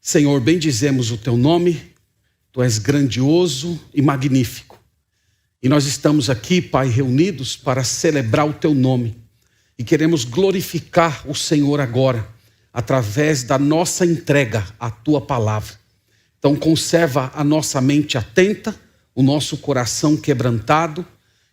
Senhor, bendizemos o teu nome, tu és grandioso e magnífico. E nós estamos aqui, Pai, reunidos para celebrar o teu nome. E queremos glorificar o Senhor agora, através da nossa entrega à tua palavra. Então conserva a nossa mente atenta, o nosso coração quebrantado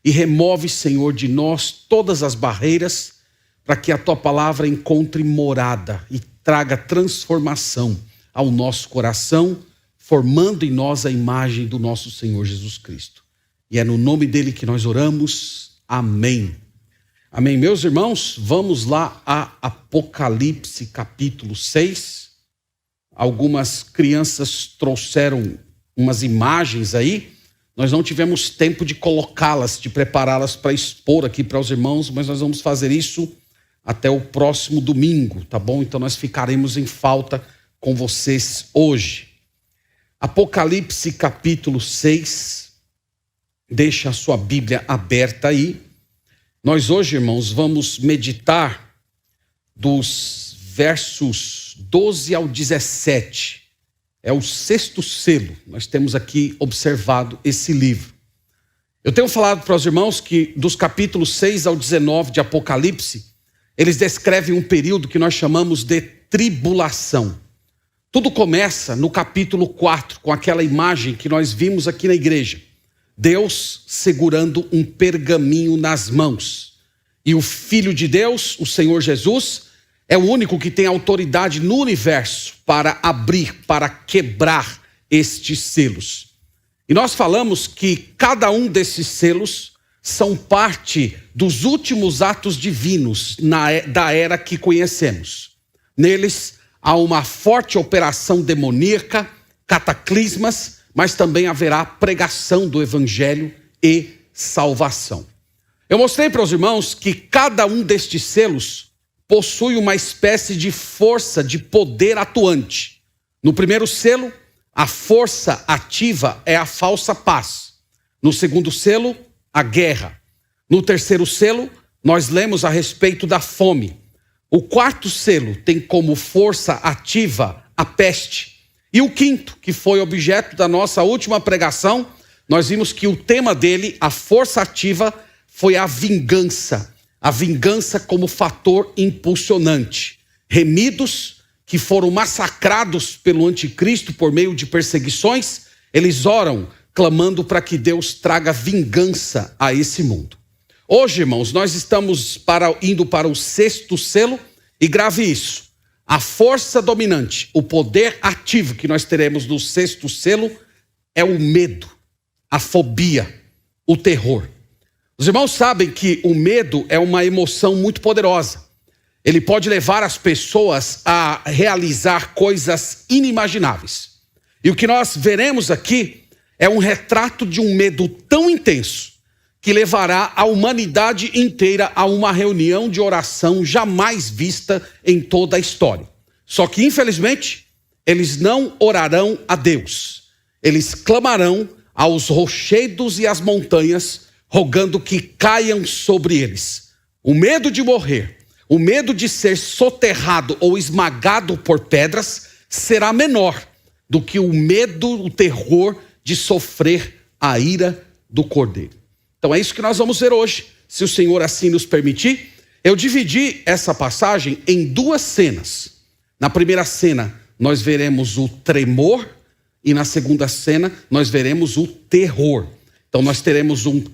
e remove, Senhor, de nós todas as barreiras para que a tua palavra encontre morada e traga transformação ao nosso coração, formando em nós a imagem do nosso Senhor Jesus Cristo. E é no nome dele que nós oramos. Amém. Amém. Meus irmãos, vamos lá a Apocalipse capítulo 6. Algumas crianças trouxeram umas imagens aí. Nós não tivemos tempo de colocá-las, de prepará-las para expor aqui para os irmãos, mas nós vamos fazer isso até o próximo domingo, tá bom? Então nós ficaremos em falta com vocês hoje. Apocalipse capítulo 6. Deixa a sua Bíblia aberta aí. Nós hoje, irmãos, vamos meditar dos versos 12 ao 17. É o sexto selo. Nós temos aqui observado esse livro. Eu tenho falado para os irmãos que dos capítulos 6 ao 19 de Apocalipse, eles descrevem um período que nós chamamos de tribulação. Tudo começa no capítulo 4, com aquela imagem que nós vimos aqui na igreja. Deus segurando um pergaminho nas mãos. E o Filho de Deus, o Senhor Jesus, é o único que tem autoridade no universo para abrir, para quebrar estes selos. E nós falamos que cada um desses selos são parte dos últimos atos divinos da era que conhecemos. Neles há uma forte operação demoníaca, cataclismas, mas também haverá pregação do evangelho e salvação. Eu mostrei para os irmãos que cada um destes selos possui uma espécie de força, de poder atuante. No primeiro selo, a força ativa é a falsa paz. No segundo selo, a guerra. No terceiro selo, nós lemos a respeito da fome. O quarto selo tem como força ativa a peste. E o quinto, que foi objeto da nossa última pregação, nós vimos que o tema dele, a força ativa, foi a vingança. A vingança como fator impulsionante. Remidos, que foram massacrados pelo anticristo por meio de perseguições, eles oram, clamando para que Deus traga vingança a esse mundo. Hoje, irmãos, nós estamos indo para o sexto selo, e grave isso. A força dominante, o poder ativo que nós teremos no sexto selo é o medo, a fobia, o terror. Os irmãos sabem que o medo é uma emoção muito poderosa. Ele pode levar as pessoas a realizar coisas inimagináveis. E o que nós veremos aqui é um retrato de um medo tão intenso que levará a humanidade inteira a uma reunião de oração jamais vista em toda a história. Só que, infelizmente, eles não orarão a Deus. Eles clamarão aos rochedos e às montanhas, rogando que caiam sobre eles. O medo de morrer, o medo de ser soterrado ou esmagado por pedras será menor do que o medo, o terror de sofrer a ira do Cordeiro. Então é isso que nós vamos ver hoje, se o Senhor assim nos permitir. Eu dividi essa passagem em duas cenas. Na primeira cena nós veremos o tremor e na segunda cena nós veremos o terror. Então nós teremos um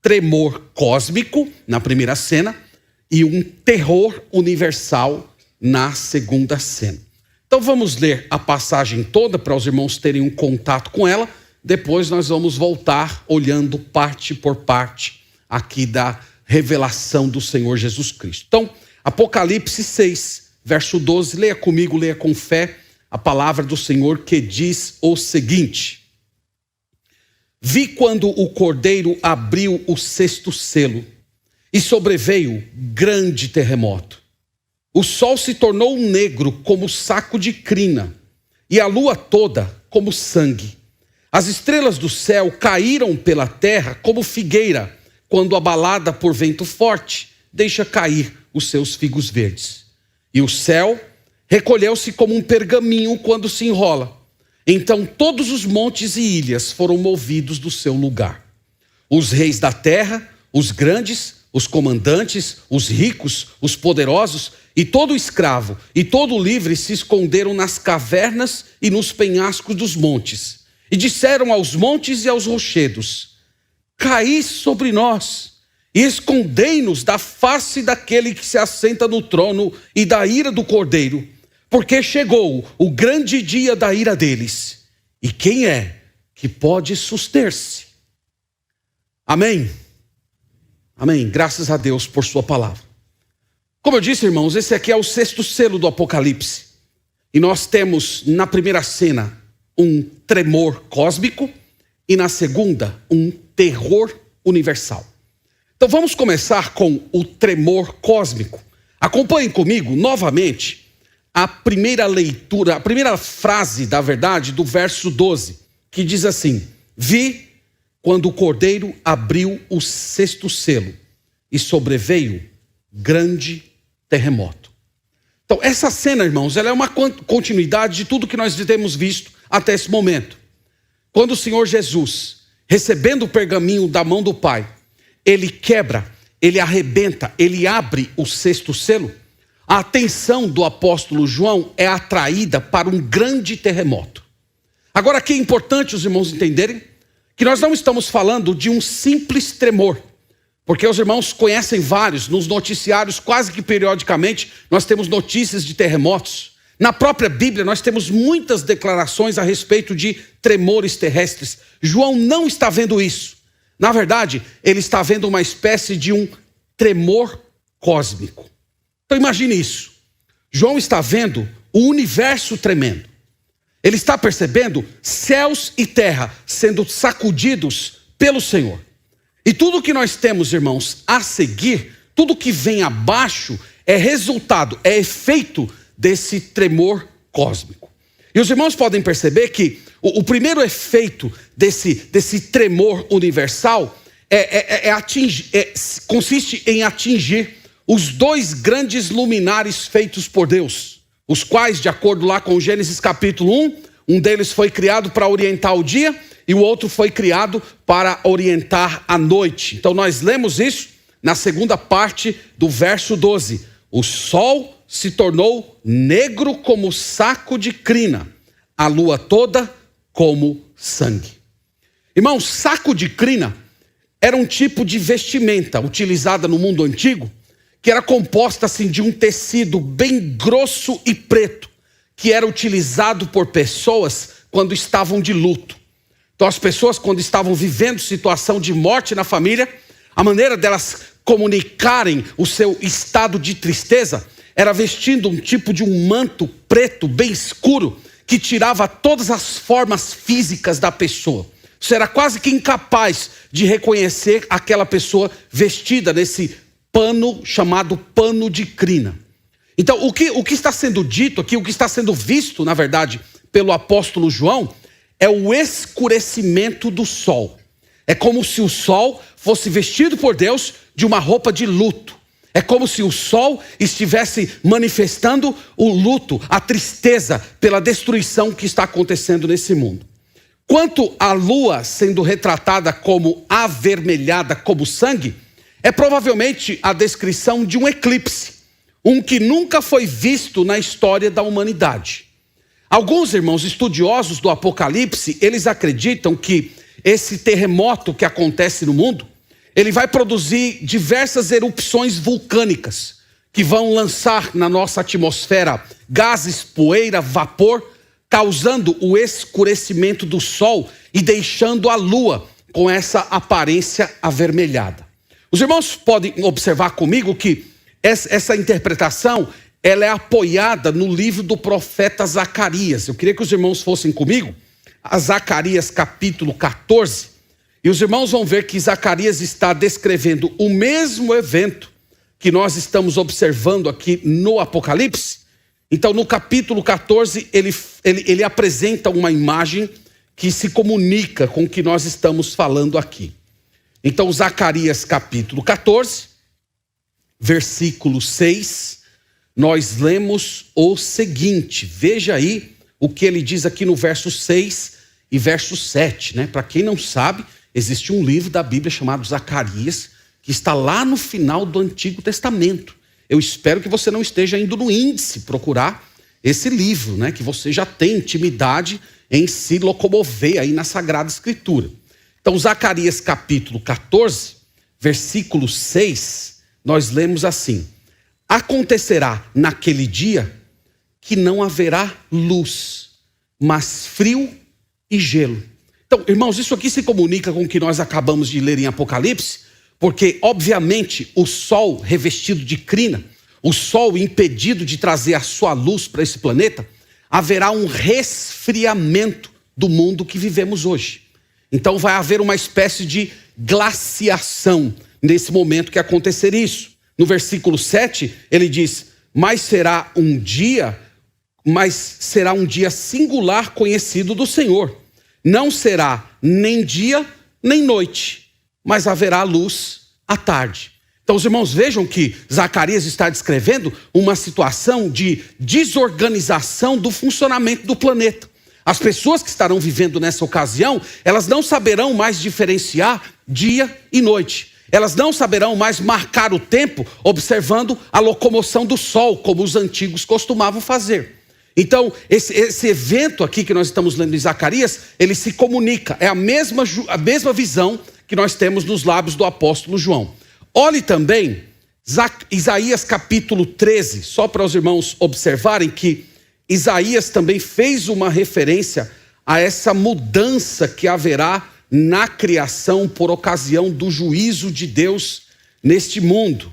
tremor cósmico na primeira cena e um terror universal na segunda cena. Então vamos ler a passagem toda para os irmãos terem um contato com ela. Depois nós vamos voltar olhando parte por parte aqui da revelação do Senhor Jesus Cristo. Então, Apocalipse 6, verso 12, leia comigo, leia com fé a palavra do Senhor que diz o seguinte: Vi quando o Cordeiro abriu o sexto selo e sobreveio grande terremoto. O sol se tornou negro como saco de crina e a lua toda como sangue. As estrelas do céu caíram pela terra como figueira, quando abalada por vento forte, deixa cair os seus figos verdes. E o céu recolheu-se como um pergaminho quando se enrola. Então todos os montes e ilhas foram movidos do seu lugar. Os reis da terra, os grandes, os comandantes, os ricos, os poderosos e todo escravo e todo livre se esconderam nas cavernas e nos penhascos dos montes. E disseram aos montes e aos rochedos: caí sobre nós e escondei-nos da face daquele que se assenta no trono e da ira do Cordeiro, porque chegou o grande dia da ira deles. E quem é que pode suster-se? Amém? Amém. Graças a Deus por sua palavra. Como eu disse, irmãos, esse aqui é o 6º selo do Apocalipse. E nós temos na primeira cena um tremor cósmico e na segunda um terror universal. Então vamos começar com o tremor cósmico. Acompanhem comigo novamente a primeira leitura, a primeira frase, da verdade, do verso 12, que diz assim: vi quando o Cordeiro abriu o 6º selo e sobreveio grande terremoto. Então essa cena, irmãos, ela é uma continuidade de tudo que nós temos visto até esse momento. Quando o Senhor Jesus, recebendo o pergaminho da mão do Pai, ele quebra, ele arrebenta, ele abre o 6º selo, a atenção do apóstolo João é atraída para um grande terremoto. Agora aqui é importante os irmãos entenderem que nós não estamos falando de um simples tremor, porque os irmãos conhecem vários, nos noticiários quase que periodicamente nós temos notícias de terremotos. Na própria Bíblia nós temos muitas declarações a respeito de tremores terrestres. João não está vendo isso. Na verdade, ele está vendo uma espécie de um tremor cósmico. Então imagine isso. João está vendo o universo tremendo. Ele está percebendo céus e terra sendo sacudidos pelo Senhor. E tudo que nós temos, irmãos, a seguir, tudo que vem abaixo é resultado, é efeito desse tremor cósmico. E os irmãos podem perceber que o primeiro efeito desse tremor universal consiste em atingir os 2 grandes luminares feitos por Deus, os quais, de acordo lá com Gênesis capítulo 1, um deles foi criado para orientar o dia e o outro foi criado para orientar a noite. Então nós lemos isso na segunda parte do verso 12. O sol se tornou negro como saco de crina, a lua toda como sangue. Irmãos, saco de crina era um tipo de vestimenta utilizada no mundo antigo, que era composta assim de um tecido bem grosso e preto, que era utilizado por pessoas quando estavam de luto. Então as pessoas, quando estavam vivendo situação de morte na família, a maneira delas comunicarem o seu estado de tristeza era vestindo um tipo de um manto preto bem escuro, que tirava todas as formas físicas da pessoa. Você era quase que incapaz de reconhecer aquela pessoa vestida nesse pano chamado pano de crina. Então o que está sendo dito aqui, o que está sendo visto, na verdade, pelo apóstolo João, é o escurecimento do sol. É como se o sol fosse vestido por Deus de uma roupa de luto. É como se o sol estivesse manifestando o luto, a tristeza pela destruição que está acontecendo nesse mundo. Quanto à lua sendo retratada como avermelhada como sangue, é provavelmente a descrição de um eclipse, um que nunca foi visto na história da humanidade. Alguns irmãos estudiosos do Apocalipse, eles acreditam que esse terremoto que acontece no mundo, ele vai produzir diversas erupções vulcânicas que vão lançar na nossa atmosfera gases, poeira, vapor, causando o escurecimento do sol e deixando a lua com essa aparência avermelhada. Os irmãos podem observar comigo que essa interpretação ela é apoiada no livro do profeta Zacarias. Eu queria que os irmãos fossem comigo a Zacarias capítulo 14. E os irmãos vão ver que Zacarias está descrevendo o mesmo evento que nós estamos observando aqui no Apocalipse. Então, no capítulo 14, ele apresenta uma imagem que se comunica com o que nós estamos falando aqui. Então, Zacarias capítulo 14, versículo 6, nós lemos o seguinte. Veja aí o que ele diz aqui no verso 6 e verso 7, né? Para quem não sabe, existe um livro da Bíblia chamado Zacarias, que está lá no final do Antigo Testamento. Eu espero que você não esteja indo no índice procurar esse livro, né? Que você já tem intimidade em se locomover aí na Sagrada Escritura. Então, Zacarias capítulo 14, versículo 6, nós lemos assim: acontecerá naquele dia que não haverá luz, mas frio e gelo. Então, irmãos, isso aqui se comunica com o que nós acabamos de ler em Apocalipse, porque, obviamente, o sol revestido de crina, o sol impedido de trazer a sua luz para esse planeta, haverá um resfriamento do mundo que vivemos hoje. Então vai haver uma espécie de glaciação nesse momento que acontecer isso. No versículo 7, ele diz: mas será um dia singular conhecido do Senhor. Não será nem dia nem noite, mas haverá luz à tarde. Então os irmãos vejam que Zacarias está descrevendo uma situação de desorganização do funcionamento do planeta. As pessoas que estarão vivendo nessa ocasião, elas não saberão mais diferenciar dia e noite. Elas não saberão mais marcar o tempo observando a locomoção do sol, como os antigos costumavam fazer. Então, esse evento aqui que nós estamos lendo em Zacarias, ele se comunica. É a mesma visão que nós temos nos lábios do apóstolo João. Olhe também Isaías capítulo 13, só para os irmãos observarem que Isaías também fez uma referência a essa mudança que haverá na criação por ocasião do juízo de Deus neste mundo.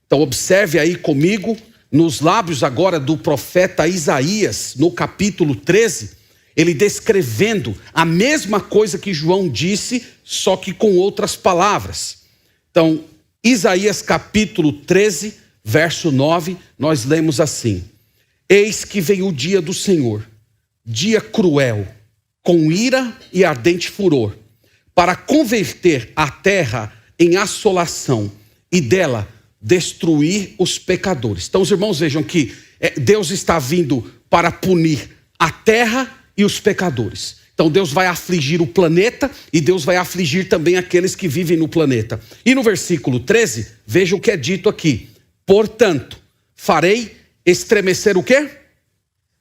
Então observe aí comigo, nos lábios agora do profeta Isaías, no capítulo 13, ele descrevendo a mesma coisa que João disse, só que com outras palavras. Então, Isaías capítulo 13, verso 9, nós lemos assim: eis que veio o dia do Senhor, dia cruel, com ira e ardente furor, para converter a terra em assolação e dela destruir os pecadores. Então os irmãos vejam que Deus está vindo para punir a terra e os pecadores. Então Deus vai afligir o planeta e Deus vai afligir também aqueles que vivem no planeta. E no versículo 13, veja o que é dito aqui: portanto, farei estremecer o quê?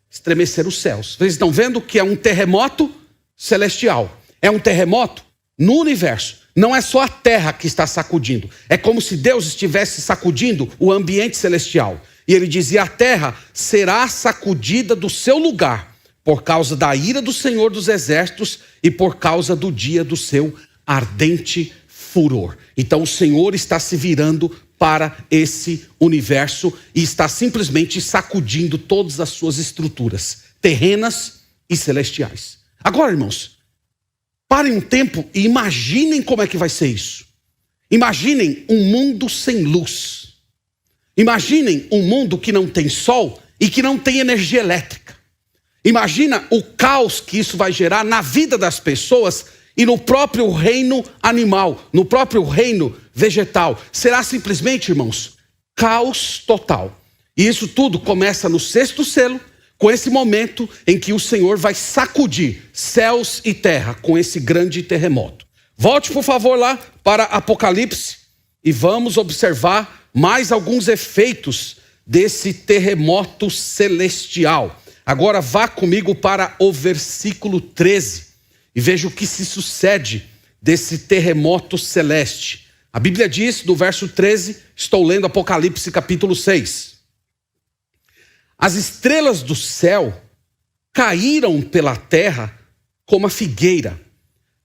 Estremecer os céus. Vocês estão vendo que é um terremoto celestial. É um terremoto no universo. Não é só a terra que está sacudindo. É como se Deus estivesse sacudindo o ambiente celestial. E ele dizia: a terra será sacudida do seu lugar por causa da ira do Senhor dos Exércitos e por causa do dia do seu ardente furor. Então o Senhor está se virando para esse universo e está simplesmente sacudindo todas as suas estruturas terrenas e celestiais. Agora, irmãos, parem um tempo e imaginem como é que vai ser isso. Imaginem um mundo sem luz. Imaginem um mundo que não tem sol e que não tem energia elétrica. Imagina o caos que isso vai gerar na vida das pessoas e no próprio reino animal, no próprio reino vegetal. Será simplesmente, irmãos, caos total. E isso tudo começa no sexto selo, com esse momento em que o Senhor vai sacudir céus e terra com esse grande terremoto. Volte, por favor, lá para Apocalipse e vamos observar mais alguns efeitos desse terremoto celestial. Agora vá comigo para o versículo 13 e veja o que se sucede desse terremoto celeste. A Bíblia diz, no verso 13, estou lendo Apocalipse capítulo 6. As estrelas do céu caíram pela terra como a figueira,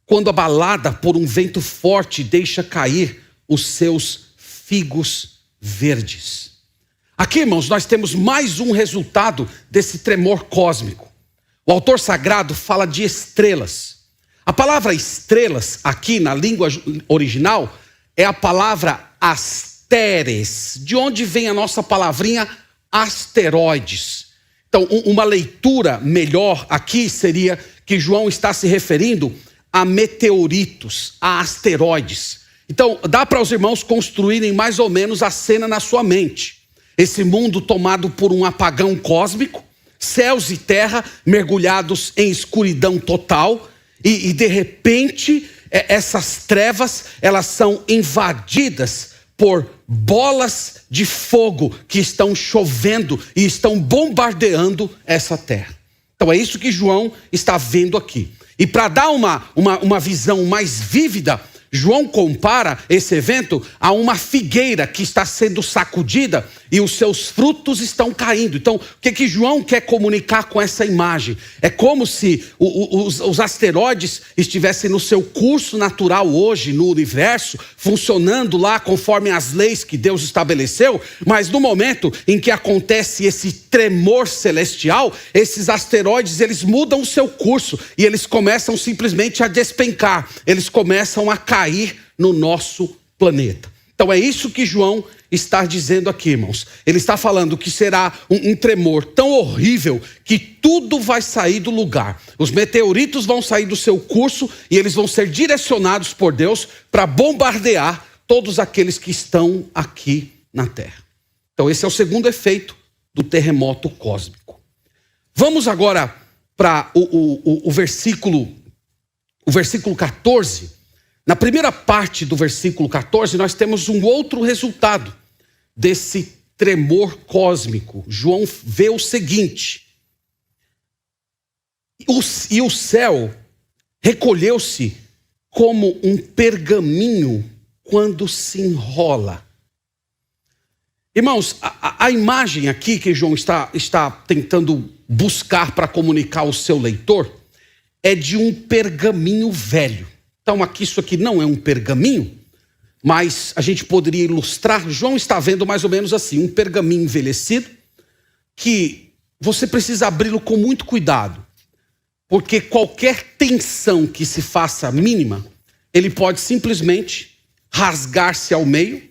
quando abalada por um vento forte deixa cair os seus figos verdes. Aqui, irmãos, nós temos mais um resultado desse tremor cósmico. O autor sagrado fala de estrelas. A palavra estrelas, aqui na língua original, é a palavra asteres, de onde vem a nossa palavrinha asteroides. Então, uma leitura melhor aqui seria que João está se referindo a meteoritos, a asteroides. Então, dá para os irmãos construírem mais ou menos a cena na sua mente. esse mundo tomado por um apagão cósmico, céus e terra mergulhados em escuridão total, e de repente essas trevas, elas são invadidas por bolas de fogo que estão chovendo e estão bombardeando essa terra. Então é isso que João está vendo aqui. E para dar uma visão mais vívida, João compara esse evento a uma figueira que está sendo sacudida e os seus frutos estão caindo. Então, o que João quer comunicar com essa imagem? É como se os asteroides estivessem no seu curso natural hoje no universo, funcionando lá conforme as leis que Deus estabeleceu, mas no momento em que acontece esse tremor celestial, esses asteroides, eles mudam o seu curso e eles começam simplesmente a despencar, eles começam a cair no nosso planeta. Então é isso que João está dizendo aqui, irmãos. Ele está falando que será um tremor tão horrível que tudo vai sair do lugar. Os meteoritos vão sair do seu curso e eles vão ser direcionados por Deus para bombardear todos aqueles que estão aqui na Terra. Então esse é o segundo efeito do terremoto cósmico. Vamos agora para o versículo 14. Na primeira parte do versículo 14, nós temos um outro resultado desse tremor cósmico. João vê o seguinte: e o céu recolheu-se como um pergaminho quando se enrola. Irmãos, a imagem aqui que João está tentando buscar para comunicar ao seu leitor é de um pergaminho velho. Então aqui, isso aqui não é um pergaminho, mas a gente poderia ilustrar. João está vendo mais ou menos assim, um pergaminho envelhecido, que você precisa abri-lo com muito cuidado, porque qualquer tensão que se faça mínima, ele pode simplesmente rasgar-se ao meio,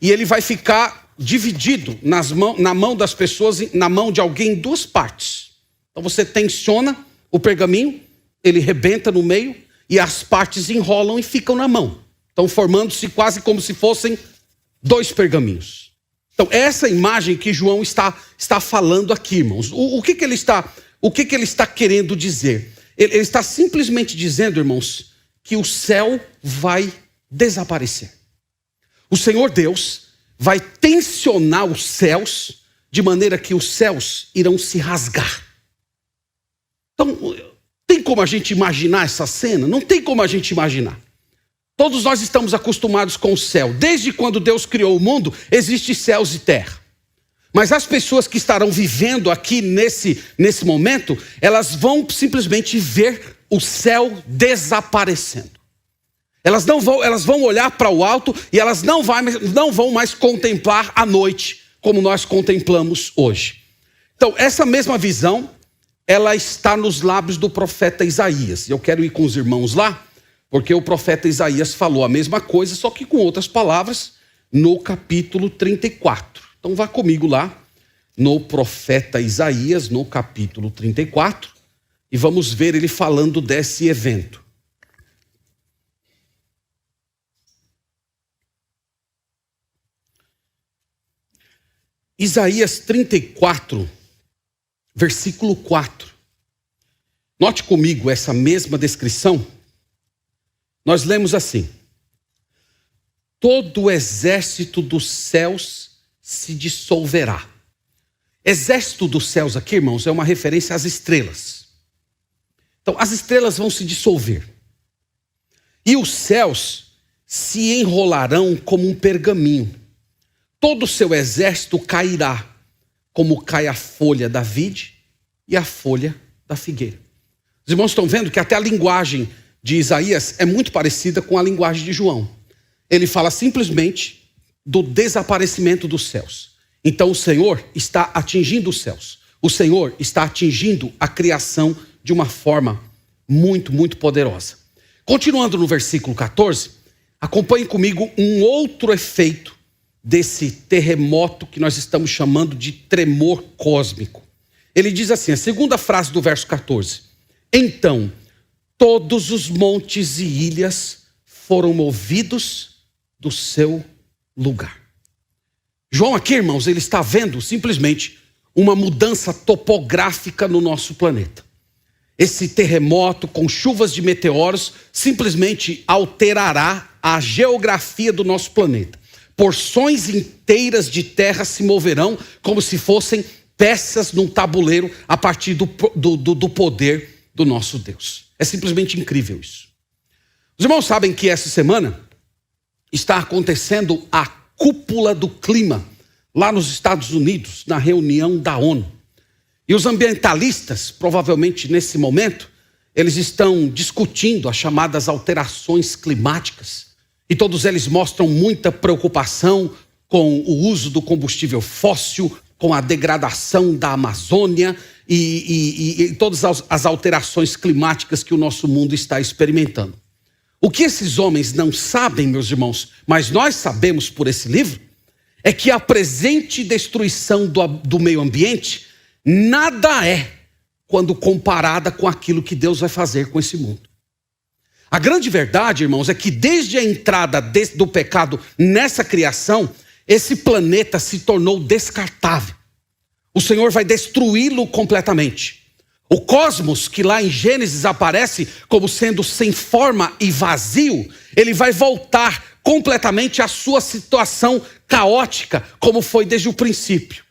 e ele vai ficar dividido na mão das pessoas, na mão de alguém, em duas partes. Então você tensiona o pergaminho, ele rebenta no meio, e as partes enrolam e ficam na mão. Então formando-se quase como se fossem dois pergaminhos. Então essa imagem que João está falando aqui, irmãos. O que ele está querendo dizer? Ele está simplesmente dizendo, irmãos, que o céu vai desaparecer. O Senhor Deus vai tensionar os céus de maneira que os céus irão se rasgar. Então, tem como a gente imaginar essa cena? Não tem como a gente imaginar. Todos nós estamos acostumados com o céu. Desde quando Deus criou o mundo, existe céus e terra. Mas as pessoas que estarão vivendo aqui nesse momento, elas vão simplesmente ver o céu desaparecendo. Elas vão olhar para o alto e elas não vão mais contemplar a noite, como nós contemplamos hoje. Então, essa mesma visão, ela está nos lábios do profeta Isaías. Eu quero ir com os irmãos lá, porque o profeta Isaías falou a mesma coisa, só que com outras palavras, no capítulo 34. Então vá comigo lá, no profeta Isaías, no capítulo 34, e vamos ver ele falando desse evento. Isaías 34, versículo 4. Note comigo essa mesma descrição. Nós lemos assim: todo o exército dos céus se dissolverá. Exército dos céus aqui, irmãos, é uma referência às estrelas. Então, as estrelas vão se dissolver. E os céus se enrolarão como um pergaminho. Todo o seu exército cairá, como cai a folha da vide e a folha da figueira. Os irmãos estão vendo que até a linguagem de Isaías é muito parecida com a linguagem de João. Ele fala simplesmente do desaparecimento dos céus. Então o Senhor está atingindo os céus. O Senhor está atingindo a criação de uma forma muito, muito poderosa. Continuando no versículo 14, acompanhe comigo um outro efeito desse terremoto que nós estamos chamando de tremor cósmico. Ele diz assim, a segunda frase do verso 14: então todos os montes e ilhas foram movidos do seu lugar. João aqui, irmãos, ele está vendo simplesmente uma mudança topográfica no nosso planeta. Esse terremoto com chuvas de meteoros simplesmente alterará a geografia do nosso planeta. Porções inteiras de terra se moverão como se fossem peças num tabuleiro a partir do poder do nosso Deus. É simplesmente incrível isso. Os irmãos sabem que essa semana está acontecendo a cúpula do clima lá nos Estados Unidos, na reunião da ONU. E os ambientalistas, provavelmente nesse momento, eles estão discutindo as chamadas alterações climáticas. E todos eles mostram muita preocupação com o uso do combustível fóssil, com a degradação da Amazônia e todas as alterações climáticas que o nosso mundo está experimentando. O que esses homens não sabem, meus irmãos, mas nós sabemos por esse livro, é que a presente destruição do meio ambiente nada é quando comparada com aquilo que Deus vai fazer com esse mundo. A grande verdade, irmãos, é que desde a entrada do pecado nessa criação, esse planeta se tornou descartável. O Senhor vai destruí-lo completamente. O cosmos, que lá em Gênesis aparece como sendo sem forma e vazio, ele vai voltar completamente à sua situação caótica, como foi desde o princípio.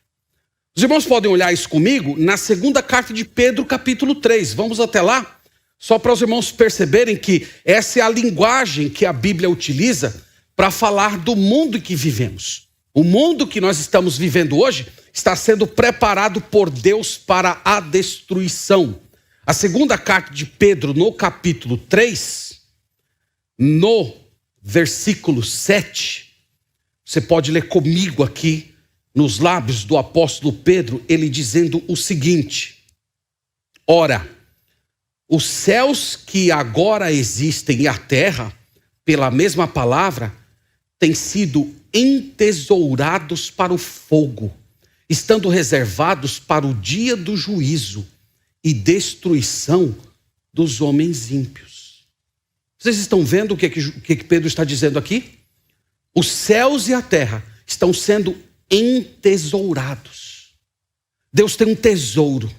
Os irmãos podem olhar isso comigo na segunda carta de Pedro, capítulo 3. Vamos até lá, só para os irmãos perceberem que essa é a linguagem que a Bíblia utiliza para falar do mundo em que vivemos. O mundo que nós estamos vivendo hoje está sendo preparado por Deus para a destruição. A segunda carta de Pedro, no capítulo 3, no versículo 7, você pode ler comigo aqui, nos lábios do apóstolo Pedro, ele dizendo o seguinte: ora, os céus que agora existem e a terra, pela mesma palavra, têm sido entesourados para o fogo, estando reservados para o dia do juízo e destruição dos homens ímpios. Vocês estão vendo o que Pedro está dizendo aqui? Os céus e a terra estão sendo entesourados. Deus tem um tesouro.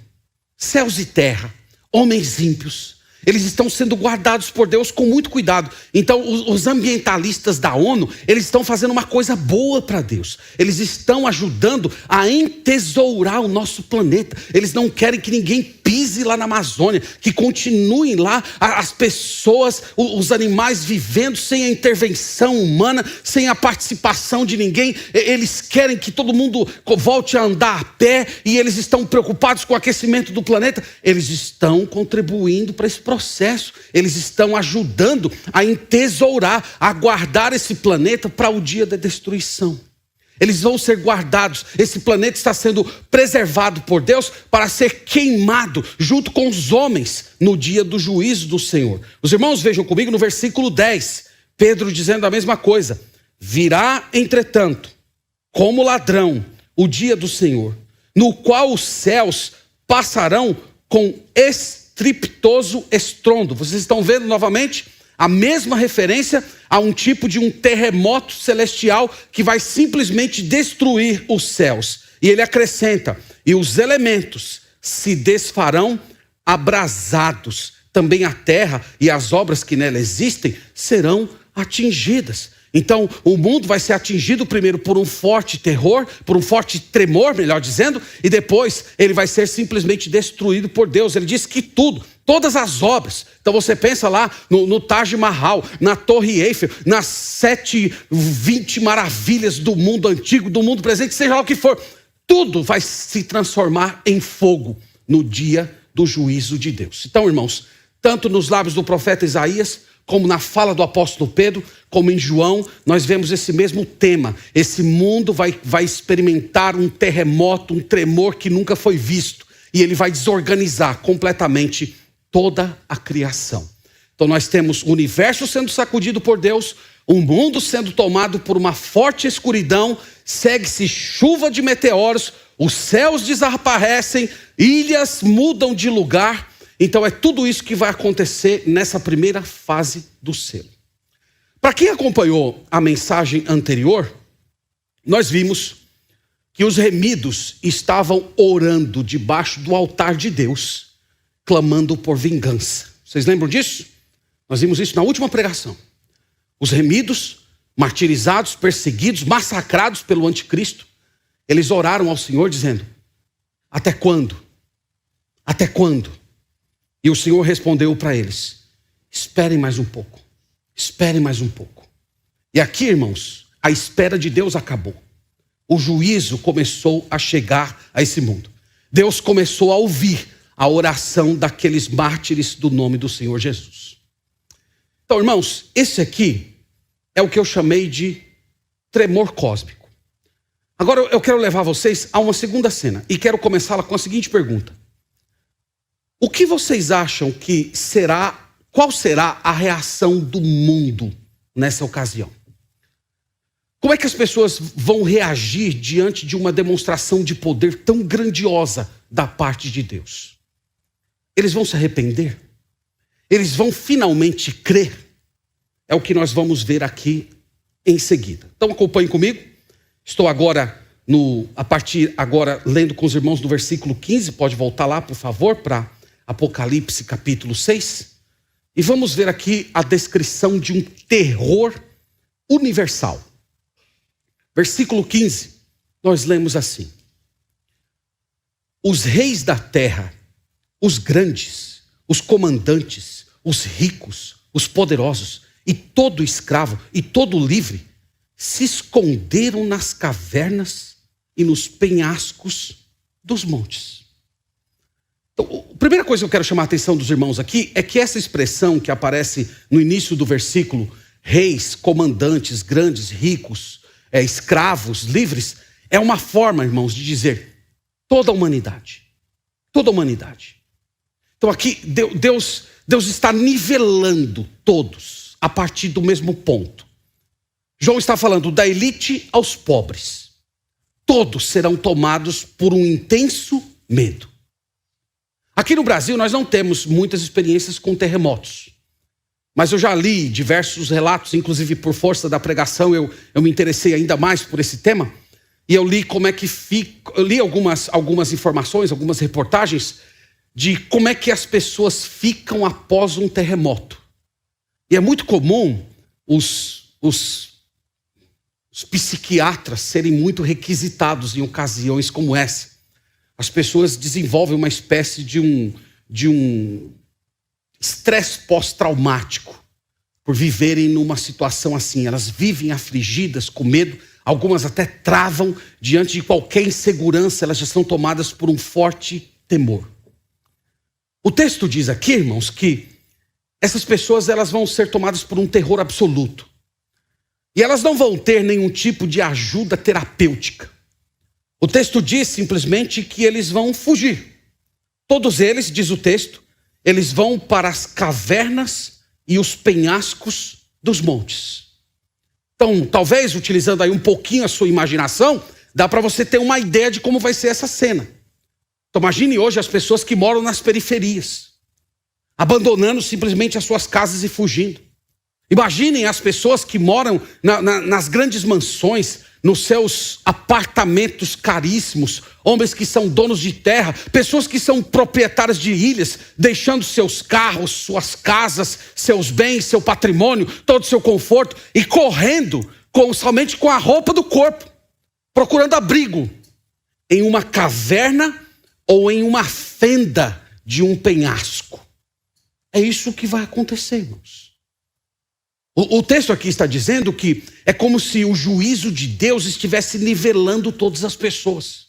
Céus e terra, homens ímpios, eles estão sendo guardados por Deus com muito cuidado. Então, os ambientalistas da ONU, eles estão fazendo uma coisa boa para Deus. Eles estão ajudando a entesourar o nosso planeta. Eles não querem que ninguém pise lá na Amazônia, que continuem lá as pessoas, os animais vivendo sem a intervenção humana, sem a participação de ninguém. Eles querem que todo mundo volte a andar a pé e eles estão preocupados com o aquecimento do planeta. Eles estão contribuindo para esse processo. Eles estão ajudando a entesourar, a guardar esse planeta para o dia da destruição. Eles vão ser guardados. Esse planeta está sendo preservado por Deus para ser queimado junto com os homens no dia do juízo do Senhor. Os irmãos vejam comigo no versículo 10, Pedro dizendo a mesma coisa: virá, entretanto, como ladrão o dia do Senhor, no qual os céus passarão com estrepitoso estrondo. Vocês estão vendo novamente a mesma referência a um tipo de um terremoto celestial que vai simplesmente destruir os céus. E ele acrescenta: e os elementos se desfarão abrasados. Também a terra e as obras que nela existem serão atingidas. Então, o mundo vai ser atingido primeiro por um forte terror, por um forte tremor, melhor dizendo, e depois ele vai ser simplesmente destruído por Deus. Ele diz que todas as obras. Então você pensa lá no Taj Mahal, na Torre Eiffel, nas 720 maravilhas do mundo antigo, do mundo presente, seja lá o que for, tudo vai se transformar em fogo no dia do juízo de Deus. Então, irmãos, tanto nos lábios do profeta Isaías, como na fala do apóstolo Pedro, como em João, nós vemos esse mesmo tema. Esse mundo vai experimentar um terremoto, um tremor que nunca foi visto. E ele vai desorganizar completamente toda a criação. Então nós temos o universo sendo sacudido por Deus, o mundo sendo tomado por uma forte escuridão, segue-se chuva de meteoros, os céus desaparecem, ilhas mudam de lugar. Então é tudo isso que vai acontecer nessa primeira fase do selo. Para quem acompanhou a mensagem anterior, nós vimos que os remidos estavam orando debaixo do altar de Deus, clamando por vingança. Vocês lembram disso? Nós vimos isso na última pregação. Os remidos, martirizados, perseguidos, massacrados pelo anticristo, eles oraram ao Senhor dizendo: até quando? Até quando? E o Senhor respondeu para eles: esperem mais um pouco. Esperem mais um pouco. E aqui, irmãos, a espera de Deus acabou. O juízo começou a chegar a esse mundo. Deus começou a ouvir a oração daqueles mártires do nome do Senhor Jesus. Então, irmãos, esse aqui é o que eu chamei de tremor cósmico. Agora eu quero levar vocês a uma segunda cena e quero começá-la com a seguinte pergunta: o que vocês acham que será, qual será a reação do mundo nessa ocasião? Como é que as pessoas vão reagir diante de uma demonstração de poder tão grandiosa da parte de Deus? Eles vão se arrepender? Eles vão finalmente crer? É o que nós vamos ver aqui em seguida. Então acompanhe comigo. Estou agora, lendo com os irmãos no versículo 15. Pode voltar lá, por favor, para Apocalipse capítulo 6. E vamos ver aqui a descrição de um terror universal. Versículo 15, nós lemos assim: os reis da terra, os grandes, os comandantes, os ricos, os poderosos, e todo escravo, e todo livre, se esconderam nas cavernas e nos penhascos dos montes. Então, a primeira coisa que eu quero chamar a atenção dos irmãos aqui é que essa expressão que aparece no início do versículo, reis, comandantes, grandes, ricos, escravos, livres, é uma forma, irmãos, de dizer toda a humanidade. Toda a humanidade. Então aqui Deus está nivelando todos a partir do mesmo ponto. João está falando da elite aos pobres. Todos serão tomados por um intenso medo. Aqui no Brasil nós não temos muitas experiências com terremotos. Mas eu já li diversos relatos, inclusive por força da pregação eu me interessei ainda mais por esse tema. E eu li como é que fica, eu li algumas informações, algumas reportagens de como é que as pessoas ficam após um terremoto. E é muito comum os psiquiatras serem muito requisitados em ocasiões como essa. As pessoas desenvolvem uma espécie de um estresse pós-traumático por viverem numa situação assim. Elas vivem afligidas, com medo, algumas até travam diante de qualquer insegurança, elas já são tomadas por um forte temor. O texto diz aqui, irmãos, que essas pessoas elas vão ser tomadas por um terror absoluto. E elas não vão ter nenhum tipo de ajuda terapêutica. O texto diz simplesmente que eles vão fugir. Todos eles, diz o texto, eles vão para as cavernas e os penhascos dos montes. Então, talvez, utilizando aí um pouquinho a sua imaginação, dá para você ter uma ideia de como vai ser essa cena. Então, imagine hoje as pessoas que moram nas periferias, abandonando simplesmente as suas casas e fugindo. Imaginem as pessoas que moram nas grandes mansões, nos seus apartamentos caríssimos, homens que são donos de terra, pessoas que são proprietárias de ilhas, deixando seus carros, suas casas, seus bens, seu patrimônio, todo o seu conforto, e correndo somente com a roupa do corpo, procurando abrigo em uma caverna ou em uma fenda de um penhasco. É isso que vai acontecer, irmãos. O texto aqui está dizendo que é como se o juízo de Deus estivesse nivelando todas as pessoas.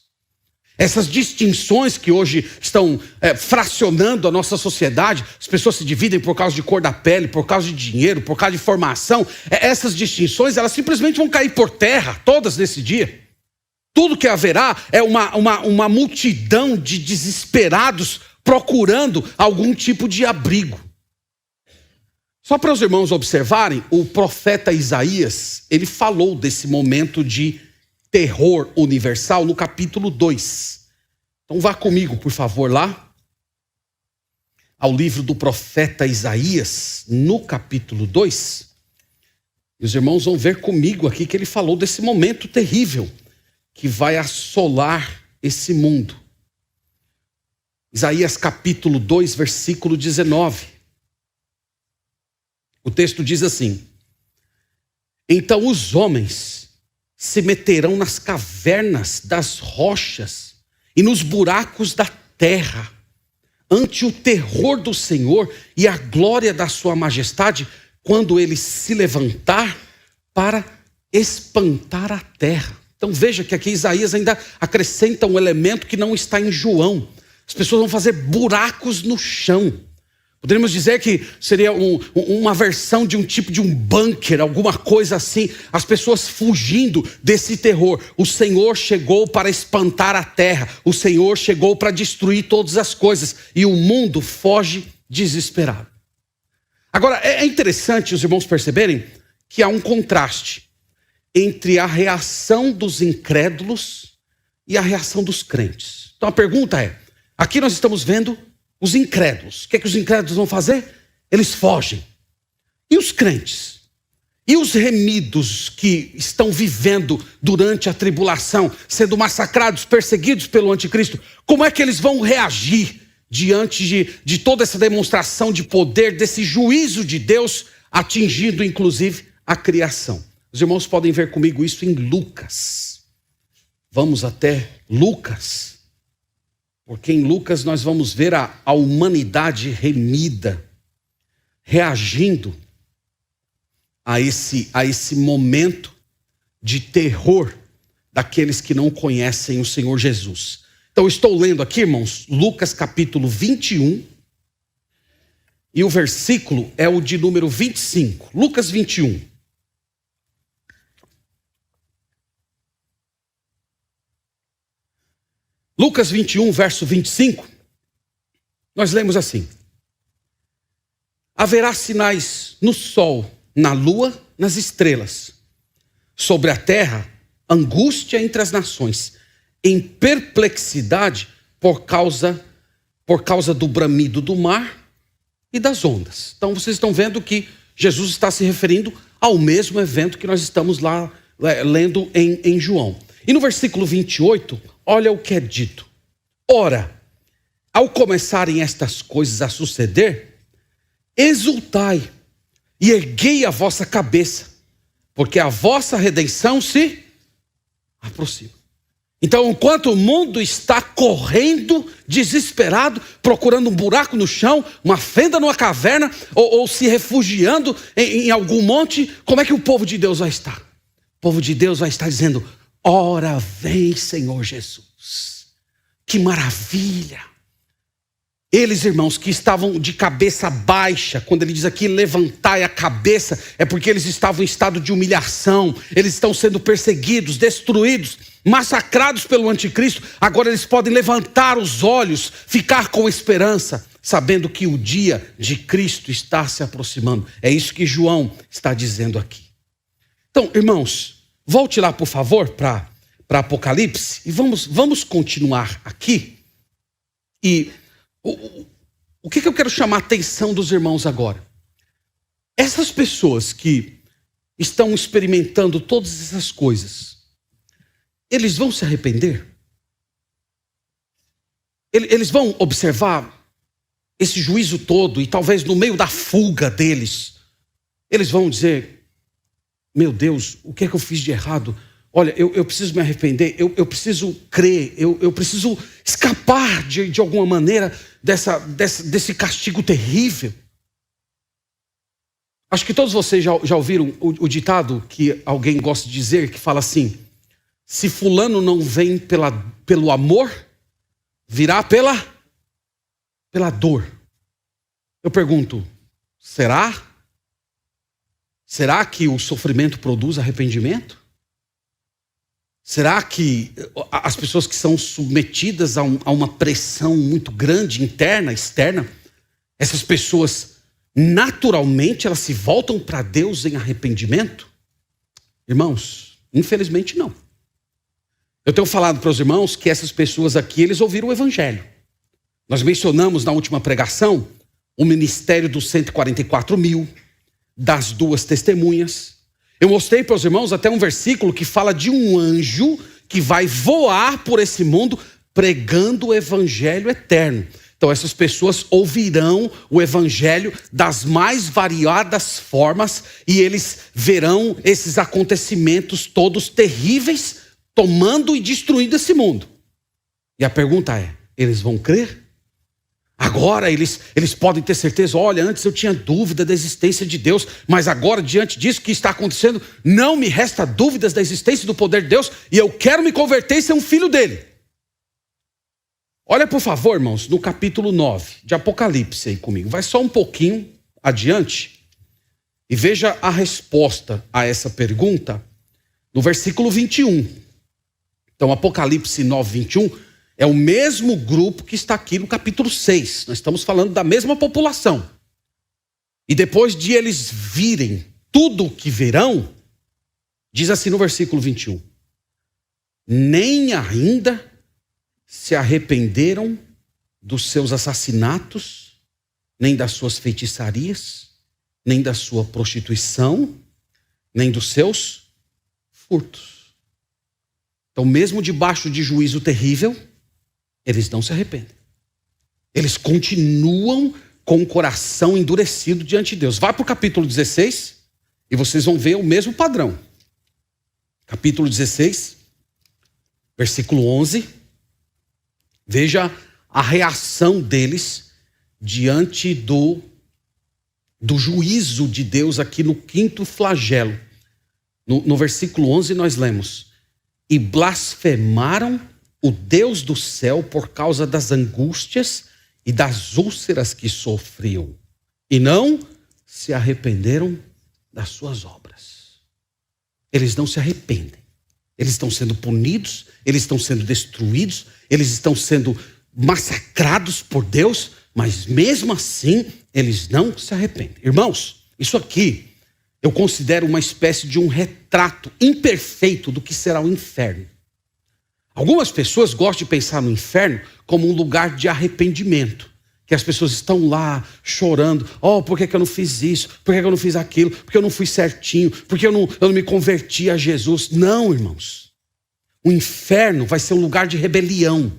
Essas distinções que hoje estão fracionando a nossa sociedade, as pessoas se dividem por causa de cor da pele, por causa de dinheiro, por causa de formação. Essas distinções, elas simplesmente vão cair por terra, todas nesse dia. Tudo que haverá é uma multidão de desesperados procurando algum tipo de abrigo. Só para os irmãos observarem, o profeta Isaías, ele falou desse momento de terror universal no capítulo 2. Então vá comigo, por favor, lá, ao livro do profeta Isaías, no capítulo 2. E os irmãos vão ver comigo aqui que ele falou desse momento terrível, que vai assolar esse mundo. Isaías capítulo 2, versículo 19. O texto diz assim: então os homens se meterão nas cavernas das rochas e nos buracos da terra, ante o terror do Senhor e a glória da sua majestade, quando ele se levantar para espantar a terra. Então veja que aqui Isaías ainda acrescenta um elemento que não está em João. As pessoas vão fazer buracos no chão. Poderíamos dizer que seria uma versão de um tipo de um bunker, alguma coisa assim. As pessoas fugindo desse terror. O Senhor chegou para espantar a terra. O Senhor chegou para destruir todas as coisas. E o mundo foge desesperado. Agora, é interessante os irmãos perceberem que há um contraste entre a reação dos incrédulos e a reação dos crentes. Então a pergunta é, aqui nós estamos vendo os incrédulos. O que é que os incrédulos vão fazer? Eles fogem. E os crentes? E os remidos que estão vivendo durante a tribulação, sendo massacrados, perseguidos pelo anticristo, como é que eles vão reagir diante de toda essa demonstração de poder, desse juízo de Deus, atingindo inclusive a criação? Os irmãos podem ver comigo isso em Lucas. Vamos até Lucas. Porque em Lucas nós vamos ver a humanidade remida, reagindo a esse momento de terror daqueles que não conhecem o Senhor Jesus. Então eu estou lendo aqui, irmãos, Lucas capítulo 21, e o versículo é o de número 25. Lucas 21. Lucas 21, verso 25, nós lemos assim: haverá sinais no sol, na lua, nas estrelas. Sobre a terra, angústia entre as nações, em perplexidade por causa do bramido do mar e das ondas. Então vocês estão vendo que Jesus está se referindo ao mesmo evento que nós estamos lá lendo em João. E no versículo 28, olha o que é dito: ora, ao começarem estas coisas a suceder, exultai e erguei a vossa cabeça, porque a vossa redenção se aproxima. Então, enquanto o mundo está correndo, desesperado, procurando um buraco no chão, uma fenda numa caverna, ou se refugiando em algum monte, como é que o povo de Deus vai estar? O povo de Deus vai estar dizendo: ora vem, Senhor Jesus. Que maravilha. Eles, irmãos, que estavam de cabeça baixa, quando ele diz aqui levantai a cabeça, é porque eles estavam em estado de humilhação. Eles estão sendo perseguidos, destruídos, massacrados pelo anticristo. Agora eles podem levantar os olhos, ficar com esperança, sabendo que o dia de Cristo está se aproximando. É isso que João está dizendo aqui. Então, irmãos, volte lá, por favor, para Apocalipse, e vamos continuar aqui. E o que eu quero chamar a atenção dos irmãos agora? Essas pessoas que estão experimentando todas essas coisas, eles vão se arrepender? Eles vão observar esse juízo todo e talvez no meio da fuga deles, eles vão dizer: meu Deus, o que é que eu fiz de errado? Olha, eu preciso me arrepender, eu preciso crer, eu preciso escapar de alguma maneira desse castigo terrível. Acho que todos vocês já ouviram o ditado que alguém gosta de dizer, que fala assim: se fulano não vem pelo amor, virá pela dor. Eu pergunto, será? Será que o sofrimento produz arrependimento? Será que as pessoas que são submetidas a uma pressão muito grande, interna, externa, essas pessoas naturalmente elas se voltam para Deus em arrependimento? Irmãos, infelizmente não. Eu tenho falado para os irmãos que essas pessoas aqui, eles ouviram o evangelho. Nós mencionamos na última pregação o ministério dos 144 mil, das 2 testemunhas. Eu mostrei para os irmãos até um versículo que fala de um anjo que vai voar por esse mundo pregando o evangelho eterno. Então essas pessoas ouvirão o evangelho das mais variadas formas e eles verão esses acontecimentos todos terríveis tomando e destruindo esse mundo. E a pergunta é, eles vão crer? Agora eles podem ter certeza, olha, antes eu tinha dúvida da existência de Deus, mas agora, diante disso que está acontecendo, não me resta dúvidas da existência do poder de Deus e eu quero me converter e ser um filho dele. Olha, por favor, irmãos, no capítulo 9 de Apocalipse aí comigo. Vai só um pouquinho adiante e veja a resposta a essa pergunta no versículo 21. Então, Apocalipse 9, 21 é o mesmo grupo que está aqui no capítulo 6. Nós estamos falando da mesma população. E depois de eles virem tudo o que verão, diz assim no versículo 21. Nem ainda se arrependeram dos seus assassinatos, nem das suas feitiçarias, nem da sua prostituição, nem dos seus furtos. Então, mesmo debaixo de juízo terrível, eles não se arrependem. Eles continuam com o coração endurecido diante de Deus. Vai para o capítulo 16 e vocês vão ver o mesmo padrão. Capítulo 16, versículo 11. Veja a reação deles diante do juízo de Deus aqui no quinto flagelo. No versículo 11 nós lemos: e blasfemaram o Deus do céu por causa das angústias e das úlceras que sofriam, e não se arrependeram das suas obras. Eles não se arrependem. Eles estão sendo punidos, eles estão sendo destruídos, eles estão sendo massacrados por Deus, mas mesmo assim eles não se arrependem. Irmãos, isso aqui eu considero uma espécie de um retrato imperfeito do que será o inferno. Algumas pessoas gostam de pensar no inferno como um lugar de arrependimento. Que as pessoas estão lá chorando. Oh, por que eu não fiz isso? Por que eu não fiz aquilo? Por que eu não fui certinho? Por que eu não me converti a Jesus? Não, irmãos. O inferno vai ser um lugar de rebelião.